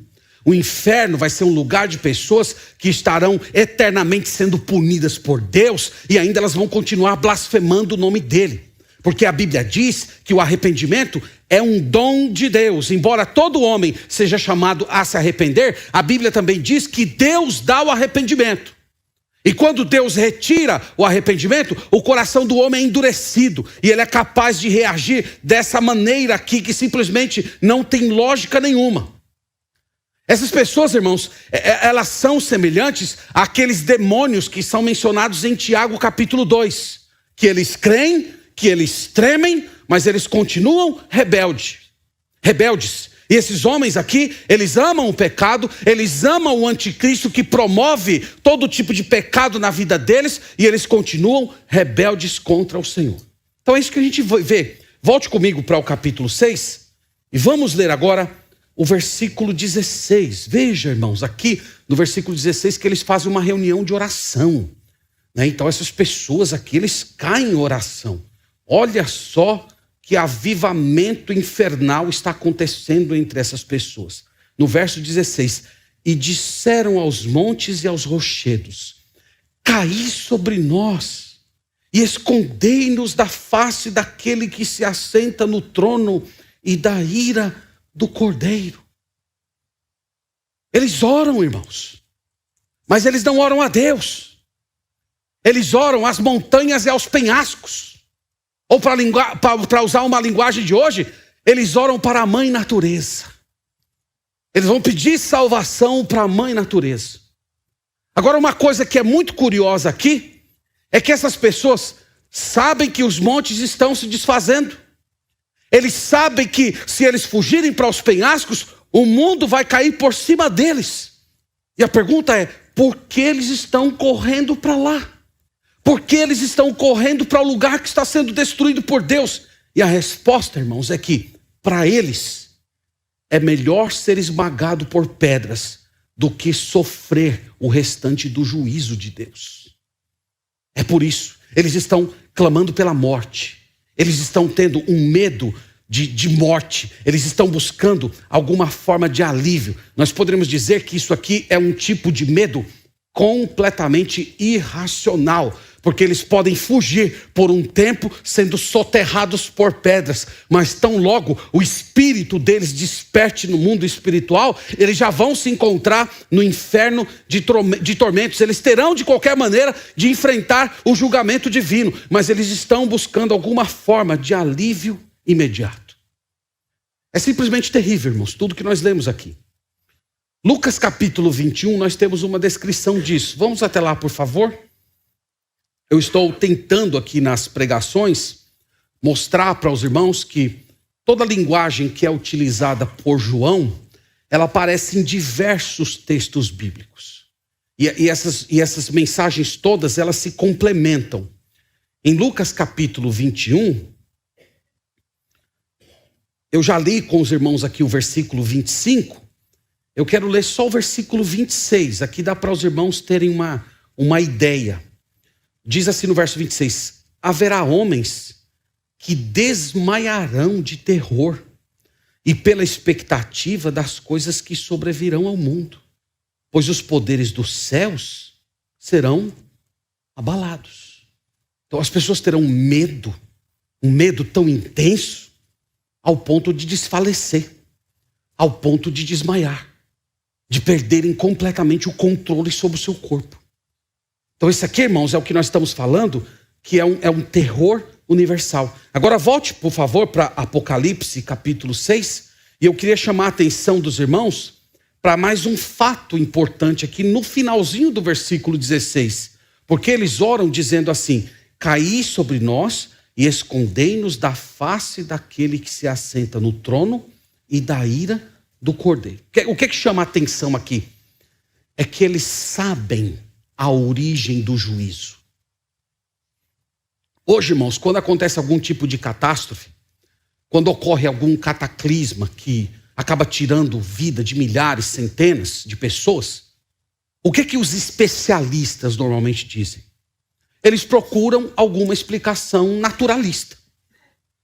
O inferno vai ser um lugar de pessoas que estarão eternamente sendo punidas por Deus e ainda elas vão continuar blasfemando o nome dele. Porque a Bíblia diz que o arrependimento é um dom de Deus. Embora todo homem seja chamado a se arrepender, a Bíblia também diz que Deus dá o arrependimento. E quando Deus retira o arrependimento, o coração do homem é endurecido. E ele é capaz de reagir dessa maneira aqui, que simplesmente não tem lógica nenhuma. Essas pessoas, irmãos, elas são semelhantes àqueles demônios que são mencionados em Tiago capítulo 2. Que eles creem, que eles tremem, mas eles continuam rebeldes. E esses homens aqui, eles amam o pecado, eles amam o anticristo que promove todo tipo de pecado na vida deles, e eles continuam rebeldes contra o Senhor. Então é isso que a gente vê. Volte comigo para o capítulo 6, e vamos ler agora o versículo 16. Veja, irmãos, aqui no versículo 16 que eles fazem uma reunião de oração. Então essas pessoas aqui, eles caem em oração. Olha só que avivamento infernal está acontecendo entre essas pessoas. No verso 16, e disseram aos montes e aos rochedos: caí sobre nós e escondei-nos da face daquele que se assenta no trono e da ira do Cordeiro. Eles oram, irmãos, mas eles não oram a Deus. Eles oram às montanhas e aos penhascos. Ou para usar uma linguagem de hoje, eles oram para a mãe natureza. Eles vão pedir salvação para a mãe natureza. Agora, uma coisa que é muito curiosa aqui, é que essas pessoas sabem que os montes estão se desfazendo. Eles sabem que se eles fugirem para os penhascos, o mundo vai cair por cima deles. E a pergunta é, por que eles estão correndo para lá? Porque eles estão correndo para o lugar que está sendo destruído por Deus. E a resposta, irmãos, é que para eles é melhor ser esmagado por pedras do que sofrer o restante do juízo de Deus. É por isso, eles estão clamando pela morte. Eles estão tendo um medo de morte. Eles estão buscando alguma forma de alívio. Nós poderíamos dizer que isso aqui é um tipo de medo completamente irracional, porque eles podem fugir por um tempo sendo soterrados por pedras, mas tão logo o espírito deles desperte no mundo espiritual, eles já vão se encontrar no inferno de tormentos. Eles terão de qualquer maneira de enfrentar o julgamento divino, mas eles estão buscando alguma forma de alívio imediato. É simplesmente terrível, irmãos, tudo que nós lemos aqui. Lucas capítulo 21, nós temos uma descrição disso. Vamos até lá, por favor. Eu estou tentando aqui nas pregações mostrar para os irmãos que toda a linguagem que é utilizada por João, ela aparece em diversos textos bíblicos. E essas mensagens todas, elas se complementam. Em Lucas capítulo 21, eu já li com os irmãos aqui o versículo 25, eu quero ler só o versículo 26, aqui dá para os irmãos terem uma ideia. Diz assim no verso 26, haverá homens que desmaiarão de terror e pela expectativa das coisas que sobrevirão ao mundo, pois os poderes dos céus serão abalados. Então as pessoas terão medo, um medo tão intenso, ao ponto de desfalecer, ao ponto de desmaiar, de perderem completamente o controle sobre o seu corpo. Então isso aqui, irmãos, é o que nós estamos falando, que é um terror universal. Agora volte, por favor, para Apocalipse capítulo 6, e eu queria chamar a atenção dos irmãos para mais um fato importante aqui no finalzinho do versículo 16, porque eles oram dizendo assim, caí sobre nós e escondei-nos da face daquele que se assenta no trono e da ira do Cordeiro. O que chama a atenção aqui? É que eles sabem a origem do juízo. Hoje, irmãos, quando acontece algum tipo de catástrofe, quando ocorre algum cataclisma que acaba tirando vida de milhares, centenas de pessoas, o que os especialistas normalmente dizem? Eles procuram alguma explicação naturalista.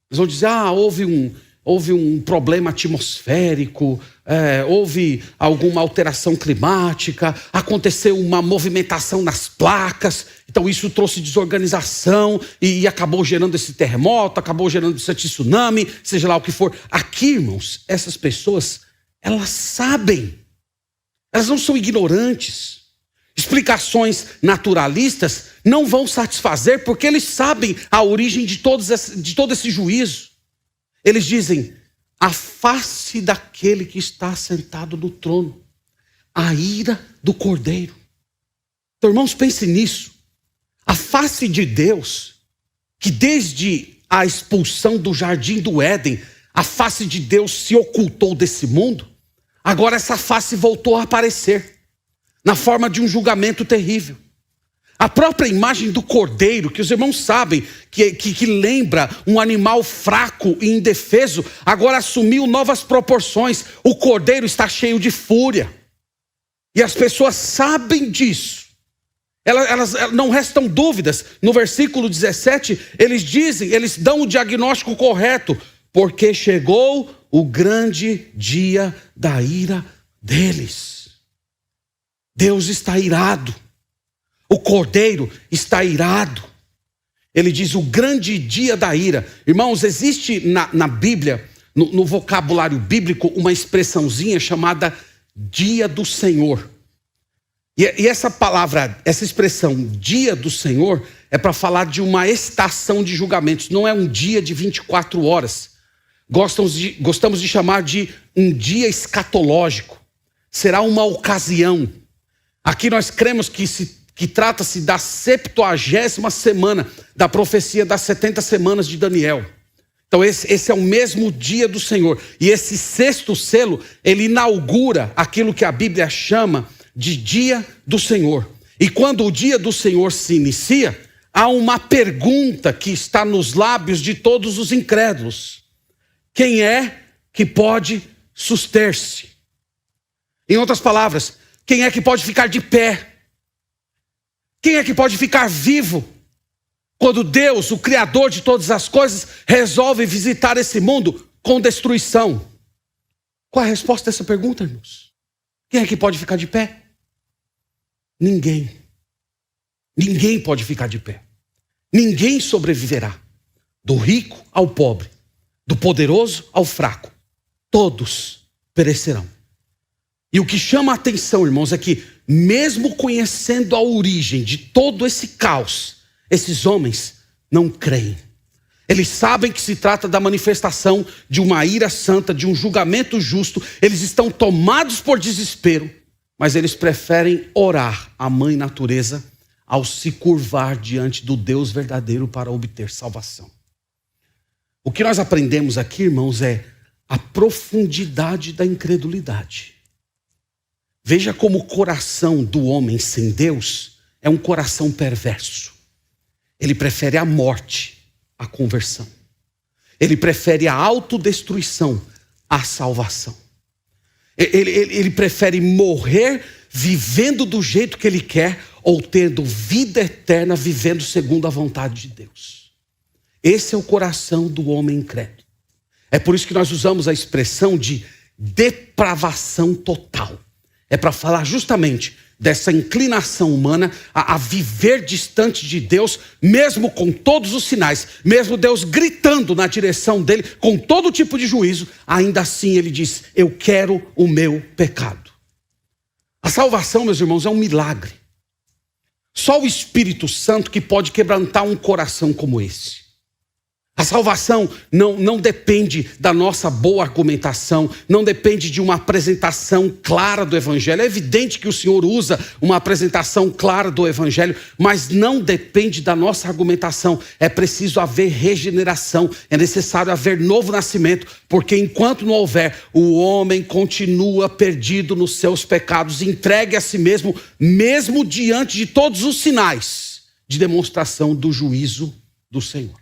Eles vão dizer, houve um problema atmosférico, houve alguma alteração climática, aconteceu uma movimentação nas placas, então isso trouxe desorganização e acabou gerando esse terremoto, acabou gerando esse tsunami, seja lá o que for. Aqui, irmãos, essas pessoas, elas sabem, elas não são ignorantes. Explicações naturalistas não vão satisfazer, porque eles sabem a origem de todo esse juízo. Eles dizem, a face daquele que está sentado no trono, a ira do Cordeiro. Então, irmãos, pensem nisso. A face de Deus, que desde a expulsão do jardim do Éden, a face de Deus se ocultou desse mundo, agora essa face voltou a aparecer, na forma de um julgamento terrível. A própria imagem do cordeiro, que os irmãos sabem, que lembra um animal fraco e indefeso, agora assumiu novas proporções. O cordeiro está cheio de fúria. E as pessoas sabem disso. Elas não restam dúvidas. No versículo 17, eles dão o diagnóstico correto. Porque chegou o grande dia da ira deles. Deus está irado. O Cordeiro está irado. Ele diz o grande dia da ira. Irmãos, existe na Bíblia, no vocabulário bíblico, uma expressãozinha chamada dia do Senhor. E essa palavra, essa expressão dia do Senhor, é para falar de uma estação de julgamentos. Não é um dia de 24 horas. Gostamos de chamar de um dia escatológico. Será uma ocasião. Aqui nós cremos que trata-se da 70ª semana da profecia das 70 semanas de Daniel. Então esse é o mesmo dia do Senhor. E esse sexto selo, ele inaugura aquilo que a Bíblia chama de dia do Senhor. E quando o dia do Senhor se inicia, há uma pergunta que está nos lábios de todos os incrédulos. Quem é que pode suster-se? Em outras palavras, quem é que pode ficar de pé? Quem é que pode ficar vivo quando Deus, o Criador de todas as coisas, resolve visitar esse mundo com destruição. Qual é a resposta dessa pergunta, irmãos? Quem é que pode ficar de pé? Ninguém. Ninguém pode ficar de pé. Ninguém sobreviverá. Do rico ao pobre, do poderoso ao fraco, todos perecerão. E o que chama a atenção, irmãos, é que mesmo conhecendo a origem de todo esse caos, esses homens não creem. Eles sabem que se trata da manifestação de uma ira santa, de um julgamento justo. Eles estão tomados por desespero, mas eles preferem orar à mãe natureza ao se curvar diante do Deus verdadeiro para obter salvação. O que nós aprendemos aqui, irmãos, é a profundidade da incredulidade. Veja como o coração do homem sem Deus é um coração perverso. Ele prefere a morte à conversão. Ele prefere a autodestruição à salvação. Ele prefere morrer vivendo do jeito que ele quer ou tendo vida eterna vivendo segundo a vontade de Deus. Esse é o coração do homem incrédulo. É por isso que nós usamos a expressão de depravação total. É para falar justamente dessa inclinação humana a viver distante de Deus, mesmo com todos os sinais, mesmo Deus gritando na direção dele, com todo tipo de juízo, ainda assim ele diz, eu quero o meu pecado. A salvação, meus irmãos, é um milagre. Só o Espírito Santo que pode quebrantar um coração como esse. A salvação não depende da nossa boa argumentação, não depende de uma apresentação clara do Evangelho. É evidente que o Senhor usa uma apresentação clara do Evangelho, mas não depende da nossa argumentação. É preciso haver regeneração, é necessário haver novo nascimento, porque enquanto não houver, o homem continua perdido nos seus pecados, entregue a si mesmo, mesmo diante de todos os sinais de demonstração do juízo do Senhor.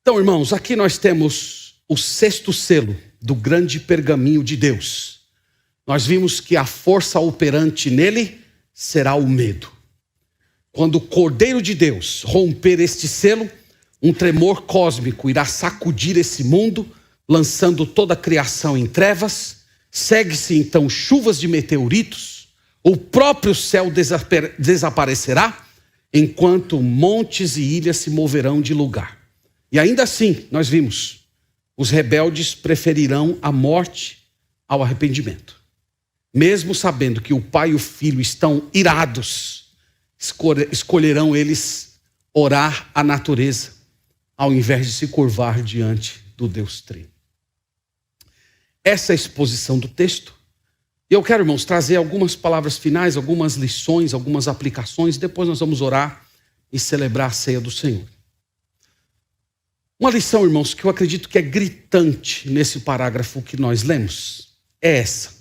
Então, irmãos, aqui nós temos o 6º selo do grande pergaminho de Deus. Nós vimos que a força operante nele será o medo. Quando o Cordeiro de Deus romper este selo, um tremor cósmico irá sacudir esse mundo, lançando toda a criação em trevas. Segue-se então chuvas de meteoritos, o próprio céu desaparecerá, enquanto montes e ilhas se moverão de lugar. E ainda assim, nós vimos, os rebeldes preferirão a morte ao arrependimento. Mesmo sabendo que o pai e o filho estão irados, escolherão eles orar à natureza, ao invés de se curvar diante do Deus Trino. Essa é a exposição do texto. E eu quero, irmãos, trazer algumas palavras finais, algumas lições, algumas aplicações. Depois nós vamos orar e celebrar a ceia do Senhor. Uma lição, irmãos, que eu acredito que é gritante nesse parágrafo que nós lemos, é essa.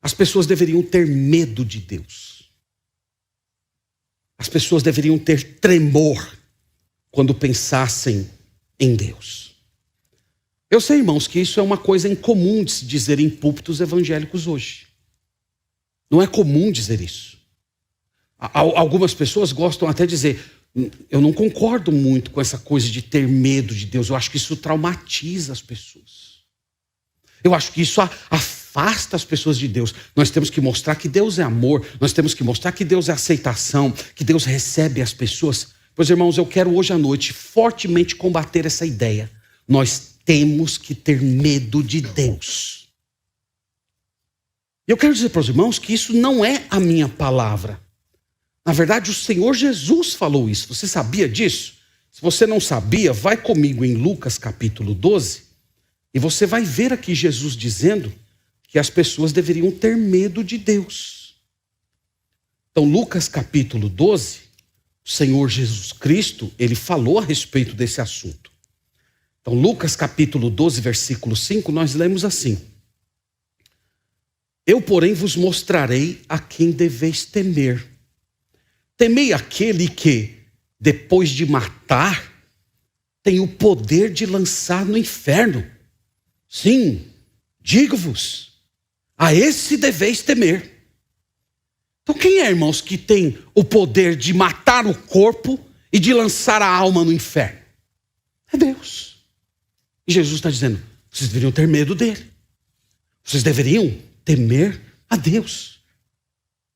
As pessoas deveriam ter medo de Deus. As pessoas deveriam ter tremor quando pensassem em Deus. Eu sei, irmãos, que isso é uma coisa incomum de se dizer em púlpitos evangélicos hoje. Não é comum dizer isso. Algumas pessoas gostam até de dizer, eu não concordo muito com essa coisa de ter medo de Deus. Eu acho que isso traumatiza as pessoas. Eu acho que isso afasta as pessoas de Deus. Nós temos que mostrar que Deus é amor. Nós temos que mostrar que Deus é aceitação, que Deus recebe as pessoas. Pois, irmãos, eu quero hoje à noite fortemente combater essa ideia. Nós temos que ter medo de Deus. Eu quero dizer para os irmãos que isso não é a minha palavra. Na verdade, o Senhor Jesus falou isso. Você sabia disso? Se você não sabia, vai comigo em Lucas capítulo 12 e você vai ver aqui Jesus dizendo que as pessoas deveriam ter medo de Deus. Então, Lucas capítulo 12, o Senhor Jesus Cristo, ele falou a respeito desse assunto. Então, Lucas capítulo 12, versículo 5, nós lemos assim: Eu, porém, vos mostrarei a quem deveis temer. Temei aquele que, depois de matar, tem o poder de lançar no inferno. Sim, digo-vos, a esse deveis temer. Então quem é, irmãos, que tem o poder de matar o corpo e de lançar a alma no inferno? É Deus. E Jesus está dizendo, vocês deveriam ter medo dele. Vocês deveriam temer a Deus.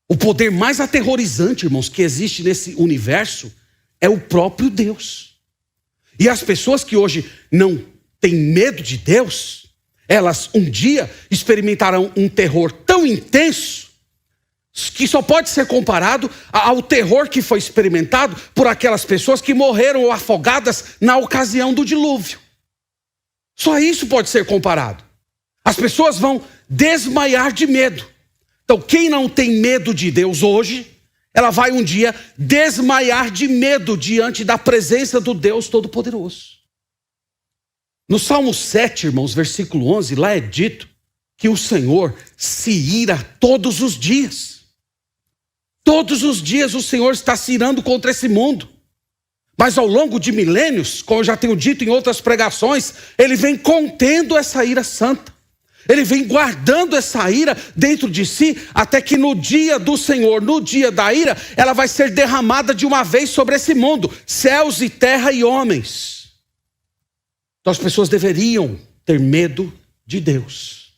O poder mais aterrorizante, irmãos, que existe nesse universo é o próprio Deus. E as pessoas que hoje não têm medo de Deus, elas um dia experimentarão um terror tão intenso que só pode ser comparado ao terror que foi experimentado por aquelas pessoas que morreram afogadas na ocasião do dilúvio. Só isso pode ser comparado. As pessoas vão desmaiar de medo. Então, quem não tem medo de Deus hoje, ela vai um dia desmaiar de medo diante da presença do Deus Todo-Poderoso. No Salmo 7, irmãos, versículo 11, lá é dito que o Senhor se ira todos os dias. Todos os dias o Senhor está se irando contra esse mundo. Mas ao longo de milênios, como eu já tenho dito em outras pregações, ele vem contendo essa ira santa. Ele vem guardando essa ira dentro de si, até que no dia do Senhor, no dia da ira, ela vai ser derramada de uma vez sobre esse mundo, céus e terra e homens. Então as pessoas deveriam ter medo de Deus.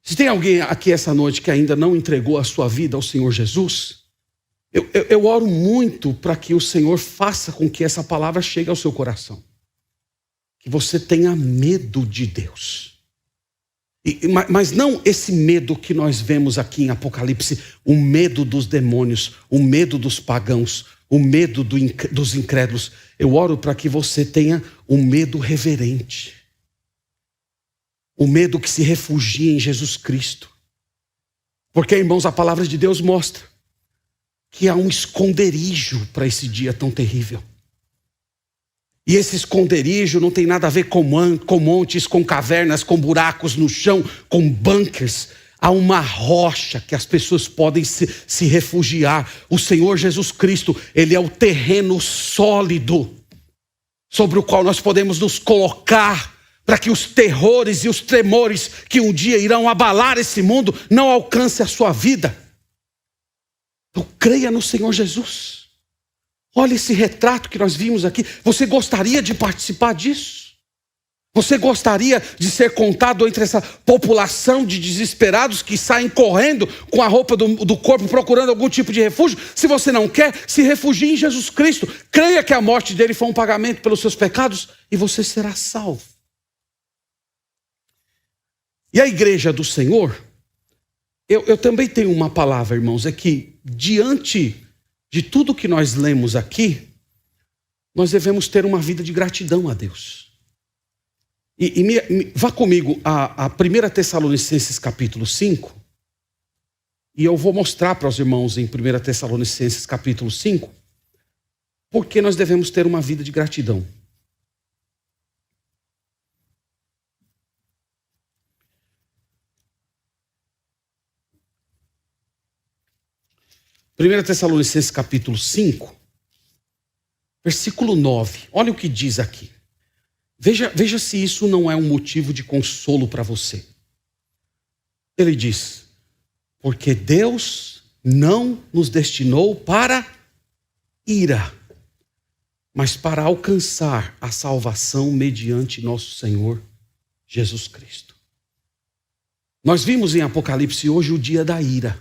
Se tem alguém aqui essa noite que ainda não entregou a sua vida ao Senhor Jesus, eu oro muito para que o Senhor faça com que essa palavra chegue ao seu coração. Que você tenha medo de Deus. Mas não esse medo que nós vemos aqui em Apocalipse, o medo dos demônios, o medo dos pagãos, o medo dos incrédulos. Eu oro para que você tenha um medo reverente. O medo que se refugia em Jesus Cristo. Porque, irmãos, a palavra de Deus mostra que há um esconderijo para esse dia tão terrível. E esse esconderijo não tem nada a ver com montes, com cavernas, com buracos no chão, com bunkers. Há uma rocha que as pessoas podem se refugiar. O Senhor Jesus Cristo, Ele é o terreno sólido sobre o qual nós podemos nos colocar para que os terrores e os tremores que um dia irão abalar esse mundo não alcancem a sua vida. Então creia no Senhor Jesus. Olha esse retrato que nós vimos aqui. Você gostaria de participar disso? Você gostaria de ser contado entre essa população de desesperados que saem correndo com a roupa do corpo procurando algum tipo de refúgio? Se você não quer, se refugie em Jesus Cristo. Creia que a morte dele foi um pagamento pelos seus pecados e você será salvo. E a igreja do Senhor, eu também tenho uma palavra, irmãos, é que diante de tudo que nós lemos aqui, nós devemos ter uma vida de gratidão a Deus. Vá comigo a 1 Tessalonicenses capítulo 5, e eu vou mostrar para os irmãos em 1 Tessalonicenses capítulo 5, porque nós devemos ter uma vida de gratidão. Primeira Tessalonicenses capítulo 5, versículo 9. Olha o que diz aqui. Veja se isso não é um motivo de consolo para você. Ele diz, porque Deus não nos destinou para ira, mas para alcançar a salvação mediante nosso Senhor Jesus Cristo. Nós vimos em Apocalipse hoje o dia da ira.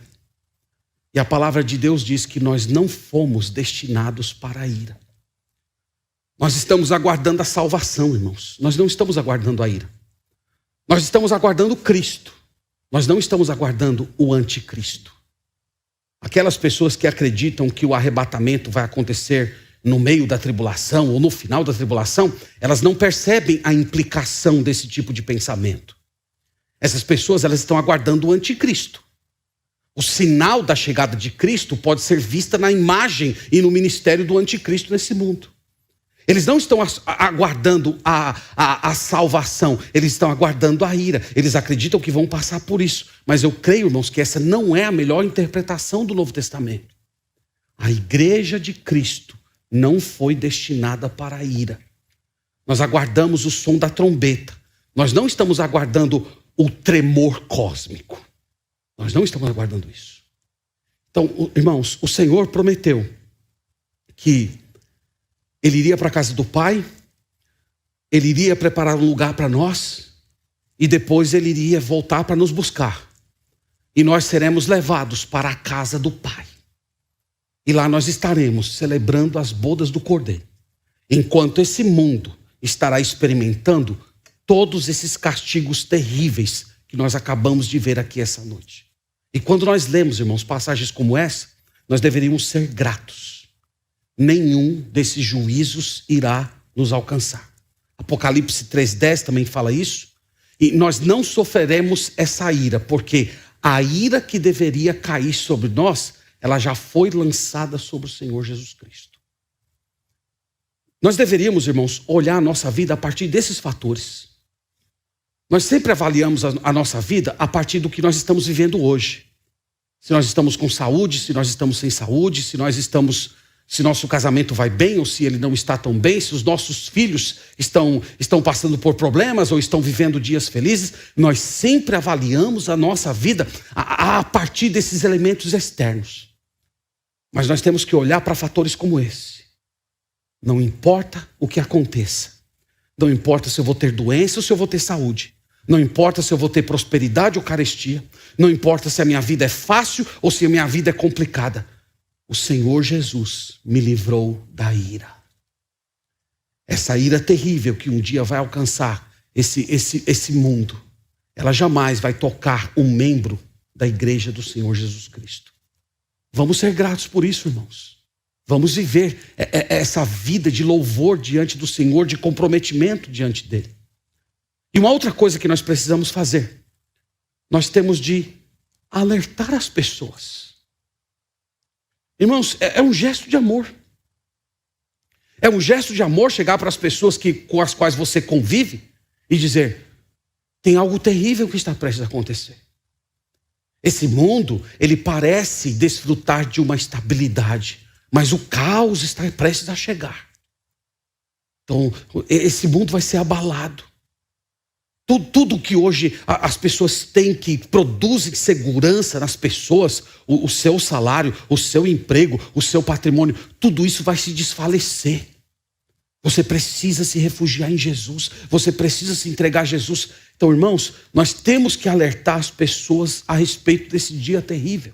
E a palavra de Deus diz que nós não fomos destinados para a ira. Nós estamos aguardando a salvação, irmãos. Nós não estamos aguardando a ira. Nós estamos aguardando Cristo. Nós não estamos aguardando o anticristo. Aquelas pessoas que acreditam que o arrebatamento vai acontecer no meio da tribulação ou no final da tribulação, elas não percebem a implicação desse tipo de pensamento. Essas pessoas, elas estão aguardando o anticristo. O sinal da chegada de Cristo pode ser vista na imagem e no ministério do anticristo nesse mundo. Eles não estão aguardando a salvação, eles estão aguardando a ira. Eles acreditam que vão passar por isso. Mas eu creio, irmãos, que essa não é a melhor interpretação do Novo Testamento. A igreja de Cristo não foi destinada para a ira. Nós aguardamos o som da trombeta. Nós não estamos aguardando o tremor cósmico. Nós não estamos aguardando isso. Então, irmãos, o Senhor prometeu que Ele iria para a casa do Pai, Ele iria preparar um lugar para nós e depois ele iria voltar para nos buscar. E nós seremos levados para a casa do Pai. E lá nós estaremos celebrando as bodas do Cordeiro. Enquanto esse mundo estará experimentando todos esses castigos terríveis que nós acabamos de ver aqui essa noite. E quando nós lemos, irmãos, passagens como essa, nós deveríamos ser gratos. Nenhum desses juízos irá nos alcançar. Apocalipse 3:10 também fala isso. E nós não sofreremos essa ira, porque a ira que deveria cair sobre nós, ela já foi lançada sobre o Senhor Jesus Cristo. Nós deveríamos, irmãos, olhar a nossa vida a partir desses fatores. Nós sempre avaliamos a nossa vida a partir do que nós estamos vivendo hoje. Se nós estamos com saúde, se nós estamos sem saúde, se nosso casamento vai bem ou se ele não está tão bem, se os nossos filhos estão passando por problemas ou estão vivendo dias felizes. Nós sempre avaliamos a nossa vida a partir desses elementos externos. Mas nós temos que olhar para fatores como esse. Não importa o que aconteça. Não importa se eu vou ter doença ou se eu vou ter saúde. Não importa se eu vou ter prosperidade ou carestia. Não importa se a minha vida é fácil ou se a minha vida é complicada. O Senhor Jesus me livrou da ira. Essa ira terrível que um dia vai alcançar esse mundo, ela jamais vai tocar um membro da igreja do Senhor Jesus Cristo. Vamos ser gratos por isso, irmãos. Vamos viver essa vida de louvor diante do Senhor, de comprometimento diante dele. E uma outra coisa que nós precisamos fazer, nós temos de alertar as pessoas. Irmãos, é um gesto de amor. É um gesto de amor chegar para as pessoas com as quais você convive e dizer: tem algo terrível que está prestes a acontecer. Esse mundo, ele parece desfrutar de uma estabilidade, mas o caos está prestes a chegar. Então, esse mundo vai ser abalado. Tudo que hoje as pessoas têm, que produzem segurança nas pessoas, o seu salário, o seu emprego, o seu patrimônio, tudo isso vai se desfalecer. Você precisa se refugiar em Jesus. Você precisa se entregar a Jesus. Então, irmãos, nós temos que alertar as pessoas a respeito desse dia terrível.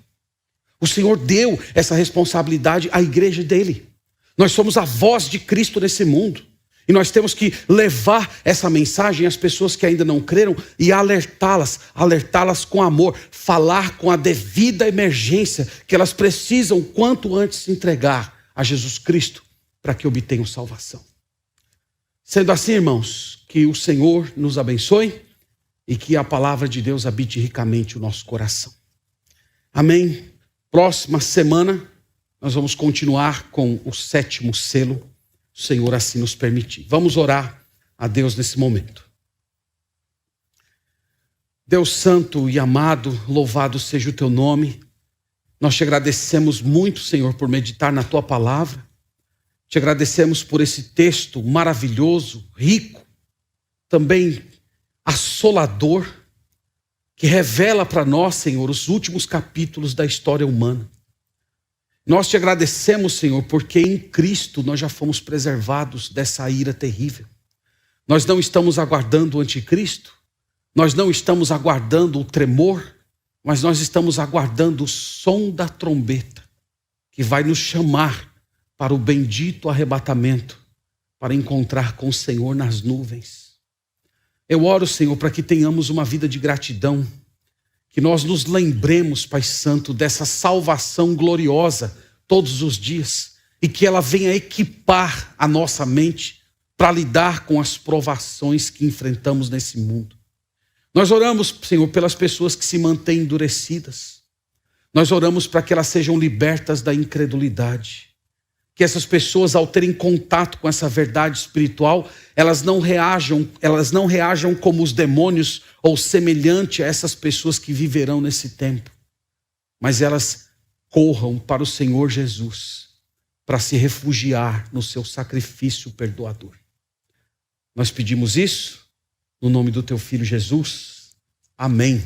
O Senhor deu essa responsabilidade à igreja dele. Nós somos a voz de Cristo nesse mundo. E nós temos que levar essa mensagem às pessoas que ainda não creram e alertá-las com amor, falar com a devida emergência que elas precisam quanto antes se entregar a Jesus Cristo para que obtenham salvação. Sendo assim, irmãos, que o Senhor nos abençoe e que a palavra de Deus habite ricamente o nosso coração. Amém. Próxima semana nós vamos continuar com o 7º selo. O Senhor assim nos permitir. Vamos orar a Deus nesse momento. Deus santo e amado, louvado seja o teu nome. Nós te agradecemos muito, Senhor, por meditar na tua palavra. Te agradecemos por esse texto maravilhoso, rico, também assolador, que revela para nós, Senhor, os últimos capítulos da história humana. Nós te agradecemos, Senhor, porque em Cristo nós já fomos preservados dessa ira terrível. Nós não estamos aguardando o anticristo, nós não estamos aguardando o tremor, mas nós estamos aguardando o som da trombeta, que vai nos chamar para o bendito arrebatamento, para encontrar com o Senhor nas nuvens. Eu oro, Senhor, para que tenhamos uma vida de gratidão, que nós nos lembremos, Pai Santo, dessa salvação gloriosa todos os dias e que ela venha equipar a nossa mente para lidar com as provações que enfrentamos nesse mundo. Nós oramos, Senhor, pelas pessoas que se mantêm endurecidas. Nós oramos para que elas sejam libertas da incredulidade. Que essas pessoas, ao terem contato com essa verdade espiritual, elas não reajam como os demônios ou semelhante a essas pessoas que viverão nesse tempo. Mas elas corram para o Senhor Jesus para se refugiar no seu sacrifício perdoador. Nós pedimos isso no nome do teu Filho Jesus. Amém.